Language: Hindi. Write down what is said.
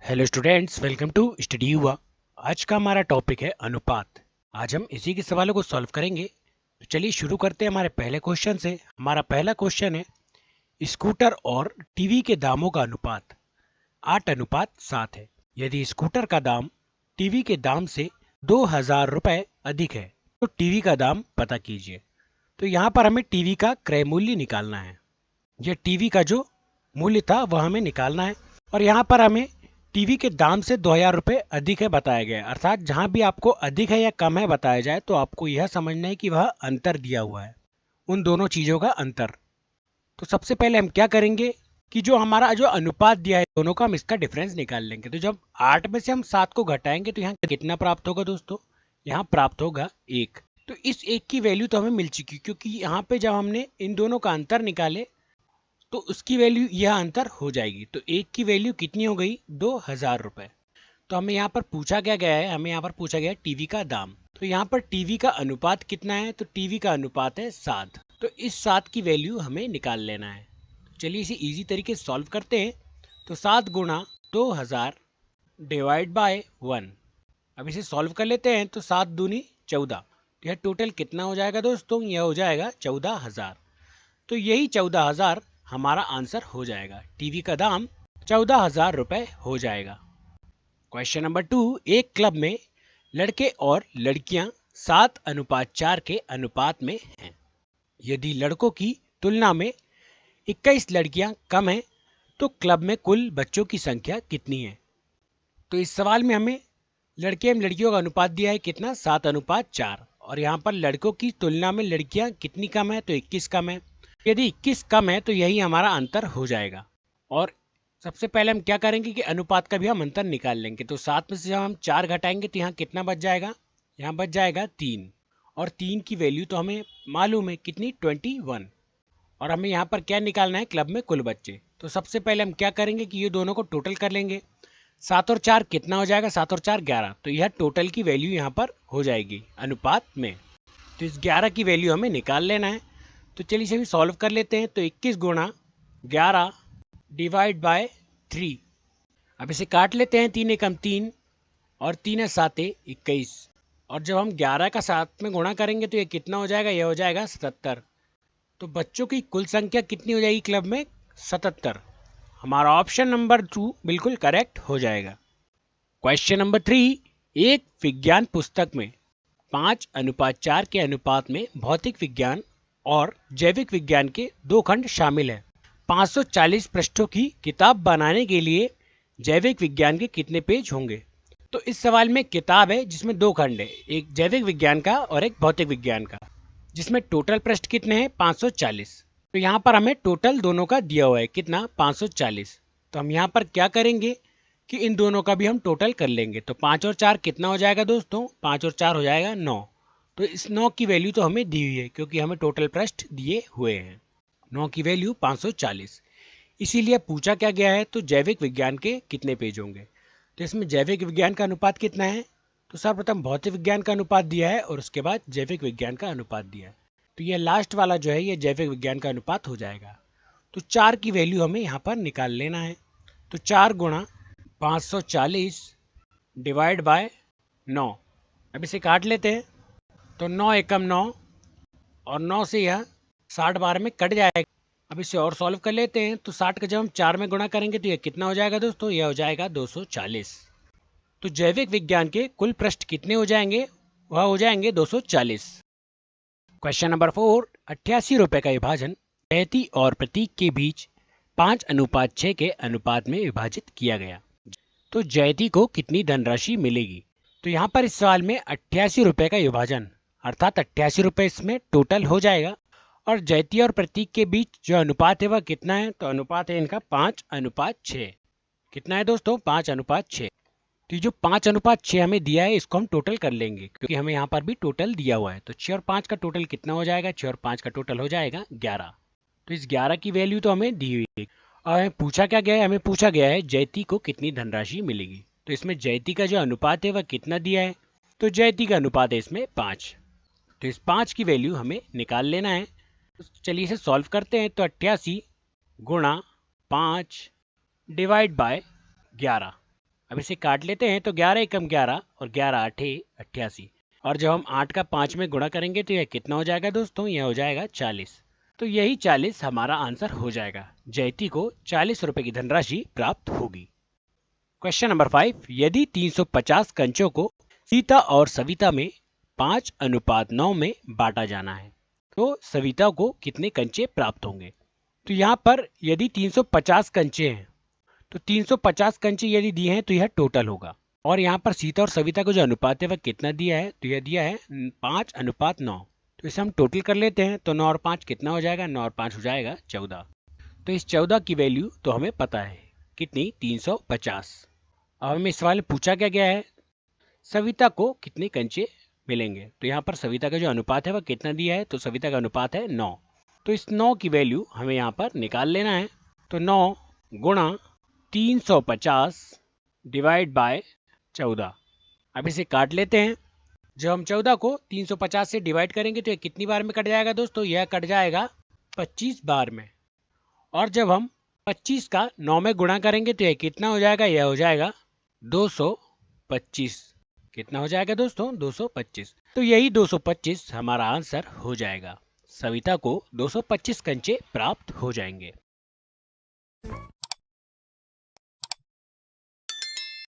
Hello students, welcome to study हुआ। आज का हमारा टॉपिक है अनुपात। आज हम इसी के सवालों को सॉल्व करेंगे। तो चलिए शुरू करते हैं हमारे पहले क्वेश्चन से। हमारा पहला क्वेश्चन है, स्कूटर और टीवी के दामों का अनुपात 8:7 है। यदि स्कूटर का दाम टीवी के दाम से 2000 रुपये अधिक है तो टीवी का दाम पता कीजिए। तो यहाँ पर हमें टीवी का क्रय मूल्य निकालना है। यह टीवी का जो मूल्य था वह हमें निकालना है, और यहाँ पर हमें टीवी के दाम से 2000 रुपये अधिक है बताया गया है। अर्थात जहां भी आपको अधिक है या कम है बताया जाए तो आपको यह समझना है कि वह अंतर दिया हुआ है, उन दोनों चीजों का अंतर। तो सबसे पहले हम क्या करेंगे कि जो हमारा जो अनुपात दिया है दोनों का, हम इसका डिफरेंस निकाल लेंगे। तो जब 8 में से हम 7 को घटाएंगे तो यहाँ कितना प्राप्त होगा दोस्तों? यहाँ प्राप्त होगा 1। तो इस 1 की वैल्यू तो हमें मिल चुकी, क्योंकि यहाँ पे जब हमने इन दोनों का अंतर निकाले तो उसकी वैल्यू यह अंतर हो जाएगी। तो 1 की वैल्यू कितनी हो गई? 2000 रुपये। तो हमें यहाँ पर पूछा क्या गया है? हमें यहाँ पर पूछा गया है टीवी का दाम। तो यहाँ पर टीवी का अनुपात कितना है? तो टीवी का अनुपात है 7। तो इस 7 की वैल्यू हमें निकाल लेना है। चलिए इसे इजी तरीके से सॉल्व करते हैं। तो 7 गुणा 2000 डिवाइड बाय 1। अब इसे सॉल्व कर लेते हैं। तो 7 दूनी 14। यह टोटल कितना हो जाएगा दोस्तों? यह हो जाएगा 14000। तो यही 14000 हमारा आंसर हो जाएगा। टीवी का दाम 14000 रुपये हो जाएगा। क्वेश्चन नंबर 2, एक क्लब में लड़के और लड़कियां 7:4 के अनुपात में हैं। यदि लड़कों की तुलना में 21 लड़कियां कम हैं तो क्लब में कुल बच्चों की संख्या कितनी है? तो इस सवाल में हमें लड़के एवं लड़कियों का अनुपात दिया है कितना? 7:4। और यहाँ पर लड़कों की तुलना में लड़कियां कितनी कम है? तो 21 कम है। यदि 21 कम है तो यही हमारा अंतर हो जाएगा। और सबसे पहले हम क्या करेंगे कि अनुपात का भी हम अंतर निकाल लेंगे। तो 7 में से जब हम 4 घटाएंगे तो यहाँ कितना बच जाएगा? यहाँ बच जाएगा 3। और 3 की वैल्यू तो हमें मालूम है कितनी? 21। और हमें यहाँ पर क्या निकालना है? क्लब में कुल बच्चे। तो सबसे पहले हम क्या करेंगे कि ये दोनों को टोटल कर लेंगे। 7 और 4 कितना हो जाएगा? 7 और 4 11। तो यह टोटल की वैल्यू यहाँ पर हो जाएगी अनुपात में। तो इस 11 की वैल्यू हमें निकाल लेना है। तो चलिए इसे भी सॉल्व कर लेते हैं। तो 21 गुणा 11 डिवाइड बाय 3। अब इसे काट लेते हैं। 3 एकम 3 और 3 है 7 21। और जब हम 11 का 7 में गुणा करेंगे तो ये कितना हो जाएगा? यह हो जाएगा 77। तो बच्चों की कुल संख्या कितनी हो जाएगी क्लब में? 77। हमारा ऑप्शन नंबर 2 बिल्कुल करेक्ट हो जाएगा। क्वेश्चन नंबर 3, एक विज्ञान पुस्तक में 5:4 के अनुपात में भौतिक विज्ञान और जैविक विज्ञान के 2 खंड शामिल हैं। 540 पृष्ठों की किताब बनाने के लिए जैविक विज्ञान के कितने पेज होंगे? तो इस सवाल में किताब है जिसमें 2 खंड है, एक जैविक विज्ञान का और एक भौतिक विज्ञान का, जिसमें टोटल पृष्ठ कितने हैं? 540। तो यहाँ पर हमें टोटल दोनों का दिया हुआ है कितना? 540। तो हम यहाँ पर क्या करेंगे कि इन दोनों का भी हम टोटल कर लेंगे। तो 5 और 4 कितना हो जाएगा दोस्तों? 5 और 4 हो जाएगा 9। तो इस 9 की वैल्यू तो हमें दी हुई है क्योंकि हमें टोटल पृष्ठ दिए हुए हैं। 9 की वैल्यू 540, इसीलिए पूछा क्या गया है? तो जैविक विज्ञान के कितने पेज होंगे? तो इसमें जैविक विज्ञान का अनुपात कितना है? तो सर्वप्रथम भौतिक विज्ञान का अनुपात दिया है और उसके बाद जैविक विज्ञान का अनुपात दिया है। तो ये लास्ट वाला जो है ये जैविक विज्ञान का अनुपात हो जाएगा। तो 4 की वैल्यू हमें यहाँ पर निकाल लेना है। तो 4 गुणा 540 डिवाइड बाय 9। अब इसे काट लेते हैं। तो 9 एकम 9 और 9 से यह 60 बार में कट जाएगा। अब इसे और सॉल्व कर लेते हैं। तो 60 का जब हम 4 में गुणा करेंगे तो यह कितना हो जाएगा दोस्तों? यह हो जाएगा 240। तो जैविक विज्ञान के कुल पृष्ठ कितने हो जाएंगे? वह हो जाएंगे 240। क्वेश्चन नंबर 4, 88 रुपए का विभाजन जयती और प्रतीक के बीच 5:6 के अनुपात में विभाजित किया गया। तो जयती को कितनी धनराशि मिलेगी? तो यहाँ पर इस सवाल में 88 रुपए का विभाजन अर्थात 88 रुपए इसमें टोटल हो जाएगा। और जयती और प्रतीक के बीच जो अनुपात है वह कितना है? तो अनुपात है इनका 5:6। कितना है दोस्तों? 5:6। तो ये जो 5:6 हमें दिया है इसको हम टोटल कर लेंगे क्योंकि हमें यहाँ पर भी टोटल दिया हुआ है। तो 6 और 5 का टोटल कितना हो जाएगा? 6 और 5 का टोटल हो जाएगा 11। तो इस 11 की वैल्यू तो हमें दी हुई है। और हमें पूछा क्या गया है? हमें पूछा गया है जयती को कितनी धनराशि मिलेगी। तो इसमें जयती का जो अनुपात है वह कितना दिया है? तो जयती का अनुपात है इसमें 5। तो इस 5 की वैल्यू हमें निकाल लेना है। तो चलिए इसे सॉल्व करते हैं। तो 88 गुणा 5 डिवाइड बाय 11। अब इसे काट लेते हैं तो 11 एकम 11 और 11 आठे 88। और जब हम 8 का 5 में गुणा करेंगे तो यह कितना हो जाएगा दोस्तों? यह हो जाएगा 40। तो यही 40 हमारा आंसर हो जाएगा। जयती को 40 रुपए की धनराशि प्राप्त होगी। क्वेश्चन नंबर 5, यदि 350 कंचों को सीता और सविता में 5:9 में बांटा जाना है तो सविता को कितने कंचे प्राप्त होंगे? तो यहाँ पर यदि 350 कंचे हैं तो 350 कंचे यदि दिए हैं तो यह टोटल होगा। और यहाँ पर सीता और सविता का जो अनुपात है वह कितना दिया है? तो यह दिया है 5:9। तो इसे हम टोटल कर लेते हैं तो 9 और 5 कितना हो जाएगा? 9 और 5 हो जाएगा 14। तो इस 14 की वैल्यू तो हमें पता है कितनी? 350। अब हमें इस सवाल में पूछा क्या गया है? सविता को कितने कंचे मिलेंगे? तो यहाँ पर सविता का जो अनुपात है वह कितना दिया है? तो सविता का अनुपात है 9। तो इस 9 की वैल्यू हमें यहाँ पर निकाल लेना है। तो 9 गुणा 350 डिवाइड बाय 14। अब इसे काट लेते हैं। जब हम 14 को 350 से डिवाइड करेंगे तो यह कितनी बार में कट जाएगा दोस्तों? यह कट जाएगा 25 बार में। और जब हम 25 का 9 में गुणा करेंगे तो यह कितना हो जाएगा? यह हो जाएगा 225। कितना हो जाएगा दोस्तों? 225। तो यही 225 हमारा आंसर हो जाएगा। सविता को 225 कंचे प्राप्त हो जाएंगे।